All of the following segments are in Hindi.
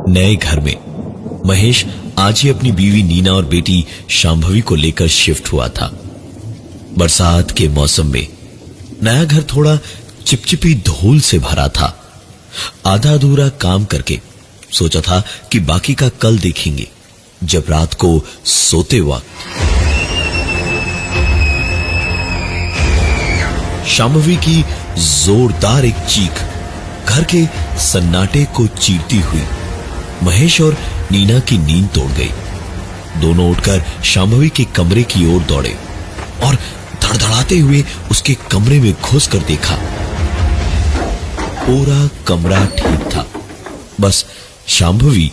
नए घर में महेश आज ही अपनी बीवी नीना और बेटी शांभवी को लेकर शिफ्ट हुआ था। बरसात के मौसम में नया घर थोड़ा चिपचिपी धूल से भरा था। आधा अधूरा काम करके सोचा था कि बाकी का कल देखेंगे, जब रात को सोते वक्त शांभवी की जोरदार एक चीख घर के सन्नाटे को चीरती हुई महेश और नीना की नींद तोड़ गई। दोनों उठकर शांभवी के कमरे की ओर दौड़े और धड़धड़ाते हुए उसके कमरे में घुसकर देखा। पूरा कमरा ठीक था, बस शांभवी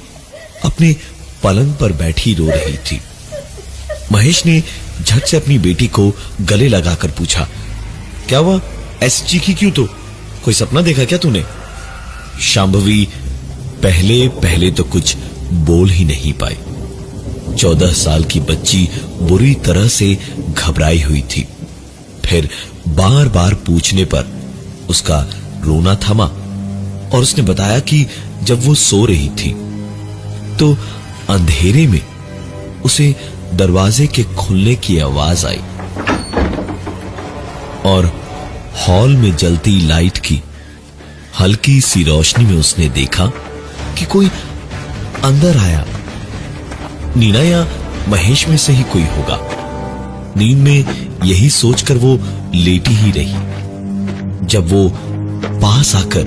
अपने पलंग पर बैठी रो रही थी। महेश ने झट से अपनी बेटी को गले लगाकर पूछा, क्या हुआ, ऐसी चीखी क्यों? तो कोई सपना देखा क्या तूने? शांभवी पहले पहले तो कुछ बोल ही नहीं पाई। 14 साल की बच्ची बुरी तरह से घबराई हुई थी। फिर बार बार पूछने पर उसका रोना थमा और उसने बताया कि जब वो सो रही थी तो अंधेरे में उसे दरवाजे के खुलने की आवाज आई और हॉल में जलती लाइट की हल्की सी रोशनी में उसने देखा कि कोई अंदर आया। नीना या महेश में से ही कोई होगा। नींद में यही सोचकर वो लेटी ही रही जब वो पास आकर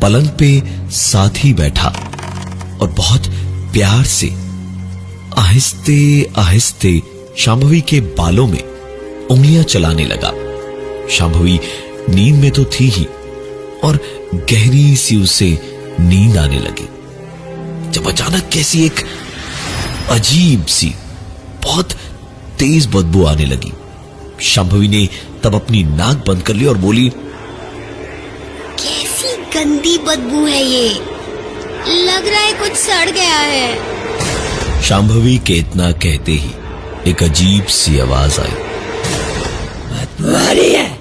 पलंग पे साथ ही बैठा और बहुत प्यार से आहिस्ते आहिस्ते शांभवी के बालों में उंगलियां चलाने लगा। शांभवी नींद में तो थी ही और गहरी सी उसे नींद आने लगी, जब अचानक कैसी एक अजीब सी बहुत तेज बदबू आने लगी। शांभवी ने तब अपनी नाक बंद कर ली और बोली, कैसी गंदी बदबू है ये, लग रहा है कुछ सड़ गया है। शांभवी के इतना कहते ही एक अजीब सी आवाज आई, बदबू आ रही है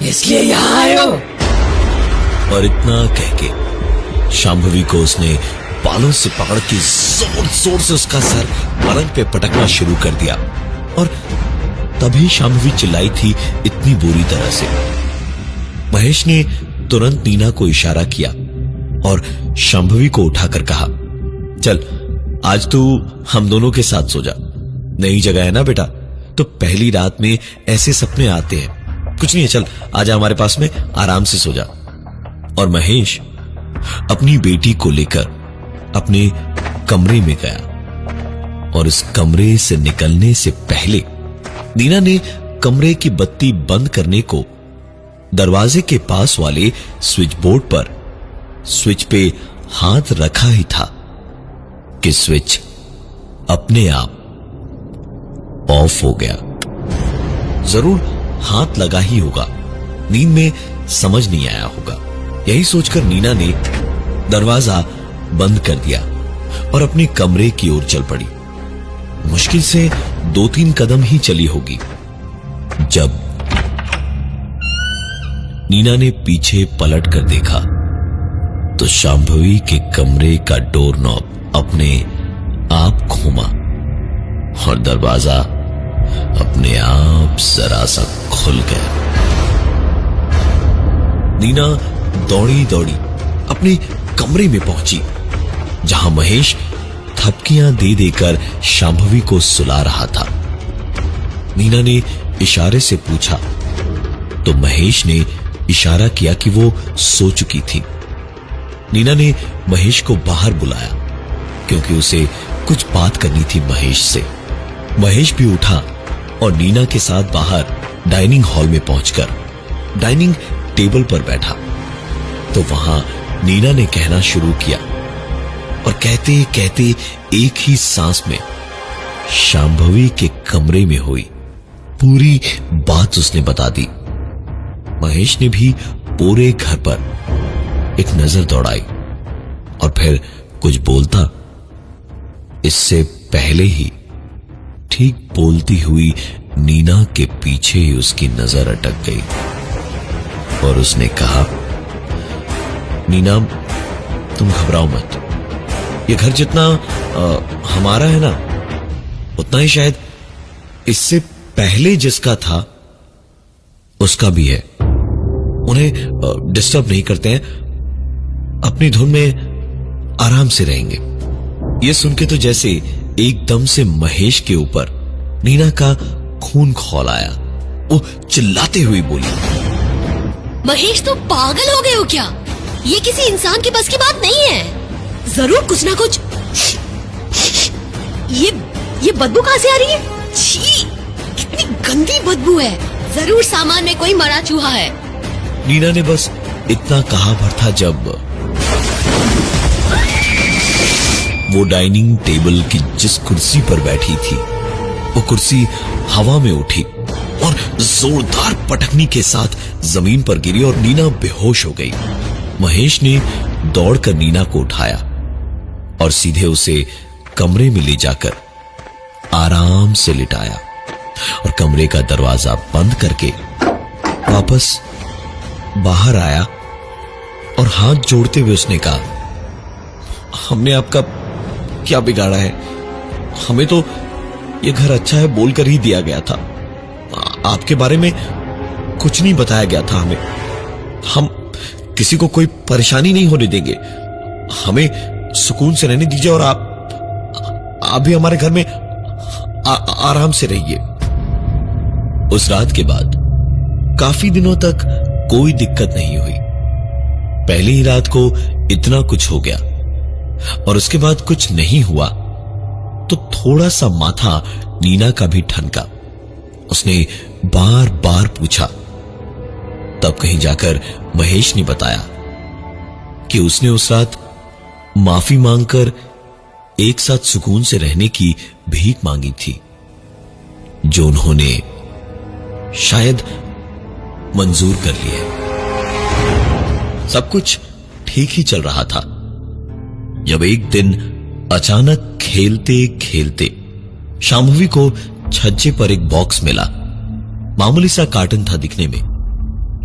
इसलिए यहाँ आए हो। और इतना कह के शांभवी को उसने बालों से पकड़ के जोर जोर से उसका सर पलंग पे पटकना शुरू कर दिया। और तभी शांभवी चिल्लाई थी इतनी बुरी तरह से। महेश ने तुरंत नीना को इशारा किया और शांभवी को उठाकर कहा, चल आज तू हम दोनों के साथ सो जा। नई जगह है ना बेटा, तो पहली रात में ऐसे सपने आते हैं। कुछ नहीं है, चल आजा हमारे पास में, आराम से सो जा। और महेश अपनी बेटी को लेकर अपने कमरे में गया और इस कमरे से निकलने से पहले नीना ने कमरे की बत्ती बंद करने को दरवाजे के पास वाले स्विच बोर्ड पर स्विच पे हाथ रखा ही था कि स्विच अपने आप ऑफ हो गया। जरूर हाथ लगा ही होगा, नींद में समझ नहीं आया होगा। यही सोचकर नीना ने दरवाजा बंद कर दिया और अपने कमरे की ओर चल पड़ी। मुश्किल से 2-3 कदम ही चली होगी जब नीना ने पीछे पलट कर देखा तो शांभवी के कमरे का डोर नॉब अपने आप घूमा और दरवाजा अपने आप जरा सा खुल गया। नीना दौड़ी दौड़ी अपने कमरे में पहुंची जहां महेश थपकियां दे देकर शांभवी को सुला रहा था। नीना ने इशारे से पूछा तो महेश ने इशारा किया कि वो सो चुकी थी। नीना ने महेश को बाहर बुलाया क्योंकि उसे कुछ बात करनी थी महेश से। महेश भी उठा और नीना के साथ बाहर डाइनिंग हॉल में पहुंचकर डाइनिंग टेबल पर बैठा तो वहां नीना ने कहना शुरू किया और कहते कहते एक ही सांस में शांभवी के कमरे में हुई पूरी बात उसने बता दी। महेश ने भी पूरे घर पर एक नजर दौड़ाई और फिर कुछ बोलता इससे पहले ही ठीक बोलती हुई नीना के पीछे ही उसकी नजर अटक गई और उसने कहा, नीना तुम घबराओ मत। ये घर जितना हमारा है ना, उतना ही शायद इससे पहले जिसका था उसका भी है। उन्हें डिस्टर्ब नहीं करते हैं, अपनी धुन में आराम से रहेंगे। ये सुन के तो जैसे एकदम से महेश के ऊपर नीना का खून खौल आया। वो चिल्लाते हुए बोली, महेश तुम पागल हो गए हो क्या? ये किसी इंसान के बस की बात नहीं है। जरूर कुछ ना कुछ। ये बदबू कहां से आ रही है? छी, कितनी गंदी बदबू है। जरूर सामान में कोई मरा चूहा है। नीना ने बस इतना कहा भर था जब वो डाइनिंग टेबल की जिस कुर्सी पर बैठी थी वो कुर्सी हवा में उठी और जोरदार पटकनी के साथ जमीन पर गिरी और नीना बेहोश हो गई। महेश ने दौड़कर नीना को उठाया और सीधे उसे कमरे में ले जाकर आराम से लिटाया और कमरे का दरवाजा बंद करके वापस बाहर आया और हाथ जोड़ते हुए उसने कहा, हमने आपका क्या बिगाड़ा है? हमें तो ये घर अच्छा है बोलकर ही दिया गया था। आपके बारे में कुछ नहीं बताया गया था हमें। हम किसी को कोई परेशानी नहीं होने देंगे। हमें सुकून से रहने दीजिए और आप भी हमारे घर में आराम से रहिए। उस रात के बाद काफी दिनों तक कोई दिक्कत नहीं हुई। पहली ही रात को इतना कुछ हो गया और उसके बाद कुछ नहीं हुआ तो थोड़ा सा माथा नीना का भी ठनका। उसने बार बार पूछा, तब कहीं जाकर महेश ने बताया कि उसने उस रात माफी मांगकर एक साथ सुकून से रहने की भीख मांगी थी, जो उन्होंने शायद मंजूर कर लिया। सब कुछ ठीक ही चल रहा था जब एक दिन अचानक खेलते खेलते शांभवी को छज्जे पर एक बॉक्स मिला। मामूली सा कार्टन था दिखने में,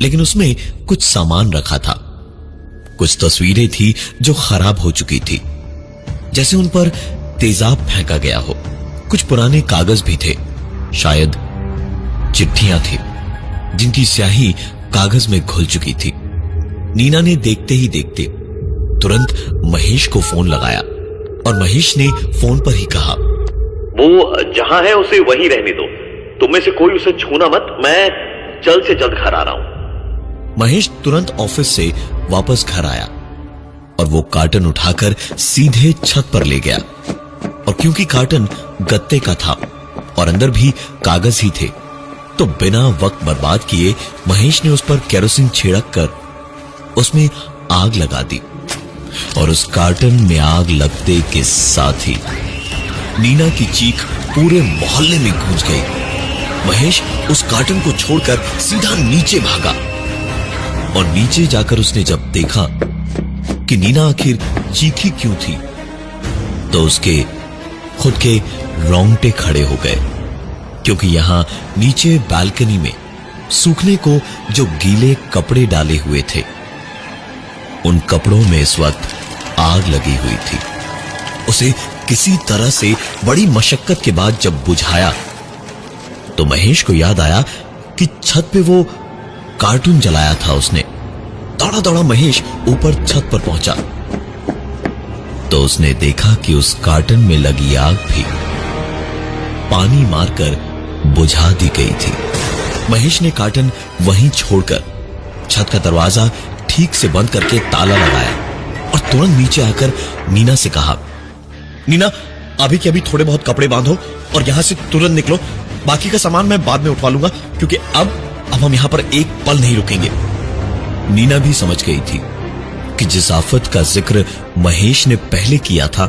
लेकिन उसमें कुछ सामान रखा था। कुछ तस्वीरें थी जो खराब हो चुकी थी, जैसे उन पर तेजाब फेंका गया हो। कुछ पुराने कागज भी थे, शायद चिट्ठियां थी जिनकी स्याही कागज में घुल चुकी थी। नीना ने देखते ही देखते तुरंत महेश को फोन लगाया और महेश ने फोन पर ही कहा, वो जहां है उसे वहीं रहने दो। तुम में से कोई उसे छूना मत। मैं जल्द से जल्द घर आ रहा हूं। महेश तुरंत ऑफिस से वापस घर आया और वो कार्टन उठाकर सीधे छत पर ले गया। और क्योंकि कार्टन गत्ते का था और अंदर भी कागज ही थे, तो बिना वक्त बर्बाद किए महेश ने उस पर केरोसिन छिड़क कर उसमें आग लगा दी। और उस कार्टन में आग लगते के साथ ही नीना की चीख पूरे मोहल्ले में गूंज गई। महेश उस कार्टन को छोड़कर सीधा नीचे भागा और नीचे जाकर उसने जब देखा कि नीना आखिर चीखी क्यों थी, तो उसके खुद के रोंगटे खड़े हो गए, क्योंकि यहां नीचे बालकनी में सूखने को जो गीले कपड़े डाले हुए थे, उन कपड़ों में इस वक्त आग लगी हुई थी। उसे किसी तरह से बड़ी मशक्कत के बाद जब बुझाया तो महेश को याद आया कि छत पे वो कार्टून जलाया था उसने। दौड़ा दौड़ा महेश ऊपर छत पर पहुंचा तो उसने देखा कि उस कार्टन में लगी आग भी पानी मारकर बुझा दी गई थी। महेश ने कार्टन वहीं छोड़कर छत का दरवाजा ठीक से बंद करके ताला लगाया और तुरंत नीचे आकर नीना से कहा, नीना अभी के अभी थोड़े बहुत कपड़े बांधो और यहां से तुरंत निकलो। बाकी का सामान मैं बाद में उठवा लूंगा, क्योंकि अब हम यहां पर एक पल नहीं रुकेंगे। नीना भी समझ गई थी कि जिस आफत का जिक्र महेश ने पहले किया था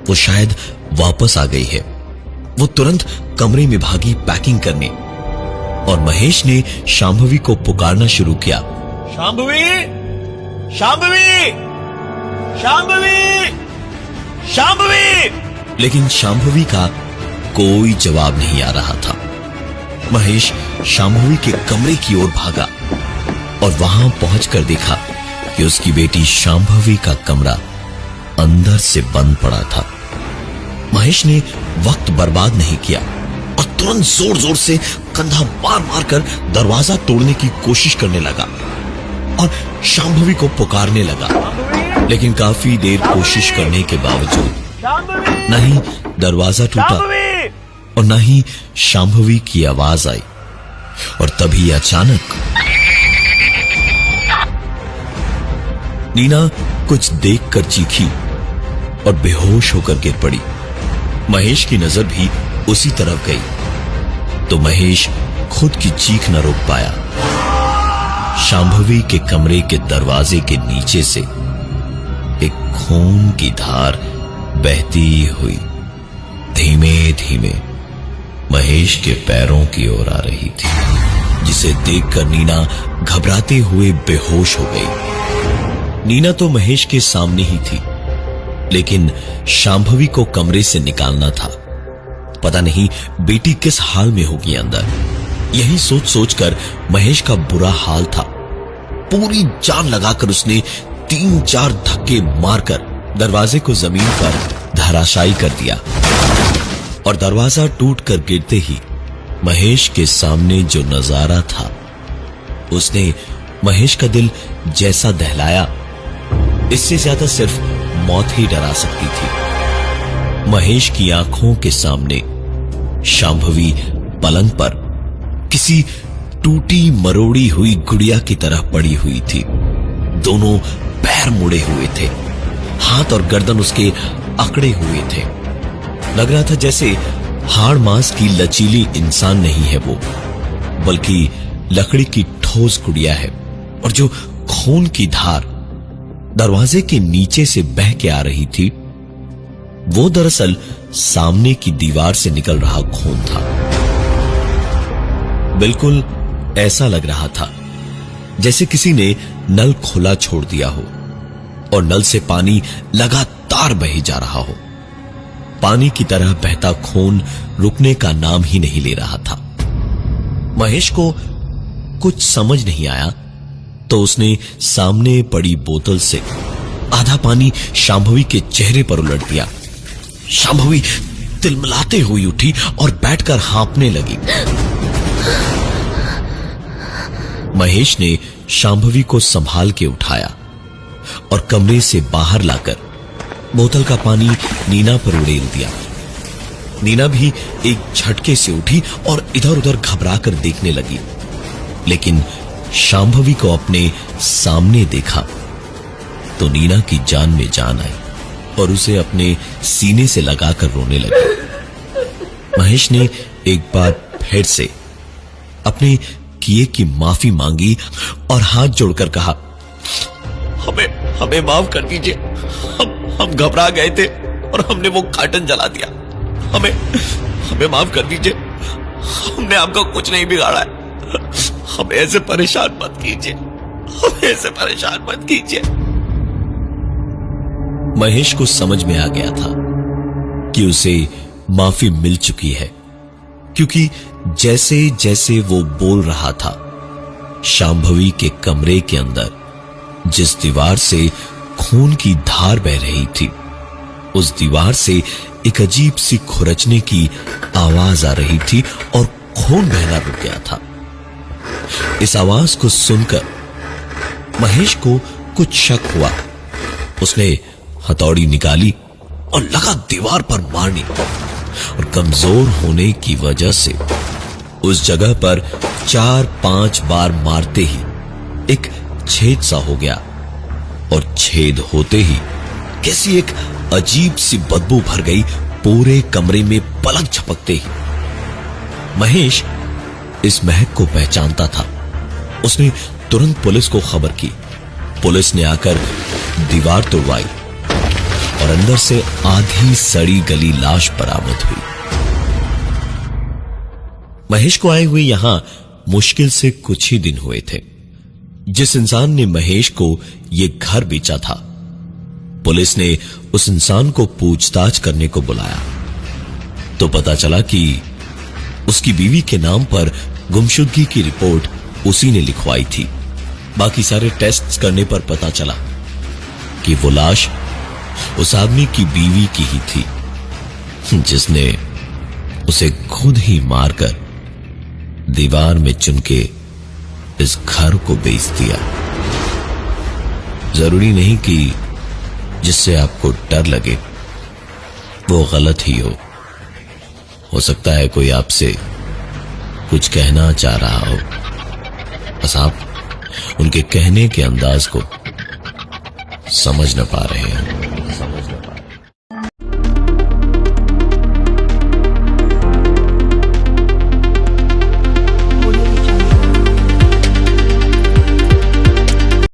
वो शायद वापस आ गई है। वो तुरंत कमरे में भागी पैकिंग करने और महेश ने शांभवी को पुकारना शुरू किया, शांभवी, शांभवी, शांभवी, शांभवी। लेकिन शांभवी का कोई जवाब नहीं आ रहा था। महेश शांभवी के कमरे की ओर भागा और वहां पहुंचकर देखा कि उसकी बेटी शांभवी का कमरा अंदर से बंद पड़ा था। महेश ने वक्त बर्बाद नहीं किया और तुरंत जोर जोर से कंधा मार मार कर दरवाजा तोड़ने की कोशिश करने लगा और शांभवी को पुकारने लगा। लेकिन काफी देर कोशिश करने के बावजूद न ही दरवाजा टूटा और न ही शांभवी की आवाज आई। और तभी अचानक नीना कुछ देखकर चीखी और बेहोश होकर गिर पड़ी। महेश की नजर भी उसी तरफ गई तो महेश खुद की चीख न रोक पाया। शांभवी के कमरे के दरवाजे के नीचे से एक खून की धार बहती हुई धीमे धीमे महेश के पैरों की ओर आ रही थी, जिसे देखकर नीना घबराते हुए बेहोश हो गई। नीना तो महेश के सामने ही थी, लेकिन शांभवी को कमरे से निकालना था। पता नहीं बेटी किस हाल में होगी अंदर। यही सोच सोचकर महेश का बुरा हाल था। पूरी जान लगाकर उसने 3-4 धक्के मारकर दरवाजे को जमीन पर धराशायी कर दिया और दरवाजा टूटकर गिरते ही महेश के सामने जो नजारा था उसने महेश का दिल जैसा दहलाया, इससे ज्यादा सिर्फ मौत ही डरा सकती थी। महेश की आंखों के सामने शांभवी पलंग पर किसी टूटी मरोड़ी हुई गुड़िया की तरह पड़ी हुई थी। दोनों पैर मुड़े हुए थे, हाथ और गर्दन उसके अकड़े हुए थे। लग रहा था जैसे हाड़ मांस की लचीली इंसान नहीं है वो, बल्कि लकड़ी की ठोस गुड़िया है। और जो खून की धार दरवाजे के नीचे से बह के आ रही थी वो दरअसल सामने की दीवार से निकल रहा खून था। बिल्कुल ऐसा लग रहा था जैसे किसी ने नल खुला छोड़ दिया हो और नल से पानी लगातार बहे जा रहा हो। पानी की तरह बहता खून रुकने का नाम ही नहीं ले रहा था। महेश को कुछ समझ नहीं आया तो उसने सामने पड़ी बोतल से आधा पानी शांभवी के चेहरे पर उलट दिया। शांभवी तिलमिलाते हुई उठी और बैठकर हाँफने लगी। महेश ने शांभवी को संभाल के उठाया और कमरे से बाहर लाकर बोतल का पानी नीना पर उड़ेल दिया। नीना भी एक झटके से उठी और इधर उधर घबरा कर देखने लगी, लेकिन शांभवी को अपने सामने देखा तो नीना की जान में जान आई और उसे अपने सीने से लगाकर रोने लगी। महेश ने एक बार फिर से अपने किए की माफी मांगी और हाथ जोड़कर कहा, हमें माफ कर दीजिए। हम घबरा गए थे और हमने वो कार्टन जला दिया। हमें माफ कर दीजिए। हमने आपका कुछ नहीं बिगाड़ा है। हमें ऐसे परेशान मत कीजिए। हमें ऐसे परेशान मत कीजिए। महेश को समझ में आ गया था कि उसे माफी मिल चुकी है, क्योंकि जैसे जैसे वो बोल रहा था शांभवी के कमरे के अंदर जिस दीवार से खून की धार बह रही थी उस दीवार से एक अजीब सी खुरचने की आवाज आ रही थी और खून बहना रुक गया था। इस आवाज को सुनकर महेश को कुछ शक हुआ। उसने हथौड़ी निकाली और लगा दीवार पर मारने, और कमजोर होने की वजह से उस जगह पर 4-5 बार मारते ही एक छेद सा हो गया और छेद होते ही कैसी एक अजीब सी बदबू भर गई पूरे कमरे में पलक झपकते ही। महेश इस महक को पहचानता था। उसने तुरंत पुलिस को खबर की। पुलिस ने आकर दीवार तोड़वाई और अंदर से आधी सड़ी गली लाश बरामद हुई। महेश को आए हुए यहां मुश्किल से कुछ ही दिन हुए थे। जिस इंसान ने महेश को यह घर बेचा था, पुलिस ने उस इंसान को पूछताछ करने को बुलाया तो पता चला कि उसकी बीवी के नाम पर गुमशुदगी की रिपोर्ट उसी ने लिखवाई थी। बाकी सारे टेस्ट्स करने पर पता चला कि वो लाश उस आदमी की बीवी की ही थी, जिसने उसे खुद ही मारकर दीवार में चुनके इस घर को बेच दिया। जरूरी नहीं कि जिससे आपको डर लगे वो गलत ही हो सकता है कोई आपसे कुछ कहना चाह रहा हो, बस आप उनके कहने के अंदाज को समझ न पा रहे हैं।